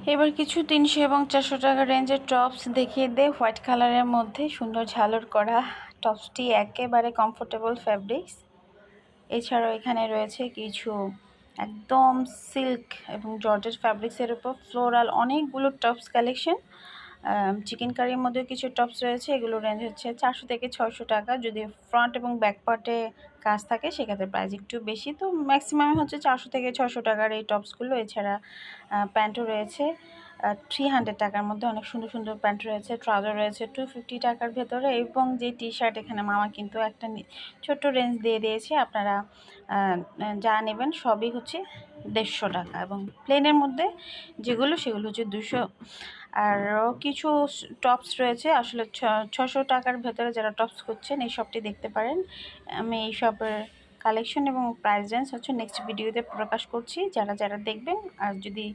এবার কিছু 300 এবং 400 টাকা রেঞ্জের টপস দেখিয়ে দেয়। হোয়াইট কালারের মধ্যে সুন্দর ঝালর করা টপসটি একেবারে কমফোর্টেবল ফ্যাব্রিক্স। এছাড়াও এখানে রয়েছে কিছু একদম সিল্ক এবং জর্জেট ফ্যাব্রিক্সের উপর ফ্লোরাল অনেকগুলো টপস কালেকশন। চিকেন কারির মধ্যে কিছু টপস রয়েছে, এগুলো রেঞ্জ হচ্ছে 400 থেকে 600 টাকা। যদি ফ্রন্ট এবং ব্যাক পার্টে কাজ থাকে সেক্ষেত্রে প্রাইস একটু বেশি, তো ম্যাক্সিমাম হচ্ছে 400 থেকে 600 টাকার এই টপসগুলো। এছাড়া প্যান্টও রয়েছে 300 টাকার মধ্যে, অনেক সুন্দর সুন্দর প্যান্ট রয়েছে। ট্রাউজার রয়েছে 250 টাকার ভেতরে, এবং যে টি শার্ট এখানে মামা কিন্তু একটা ছোট্ট রেঞ্জ দিয়ে দিয়েছে। আপনারা যা নেবেন সবই হচ্ছে 150 টাকা, এবং প্লেনের মধ্যে যেগুলো সেগুলো হচ্ছে 200। আরও কিছু টপস রয়েছে আসলে 600 টাকার ভেতরে। যারা টপস করছেন এই শপটি দেখতে পারেন। আমি এই শপের কালেকশন এবং প্রাইস রেঞ্জ হচ্ছে নেক্সট ভিডিওতে প্রকাশ করছি, যারা যারা দেখবেন। আর যদি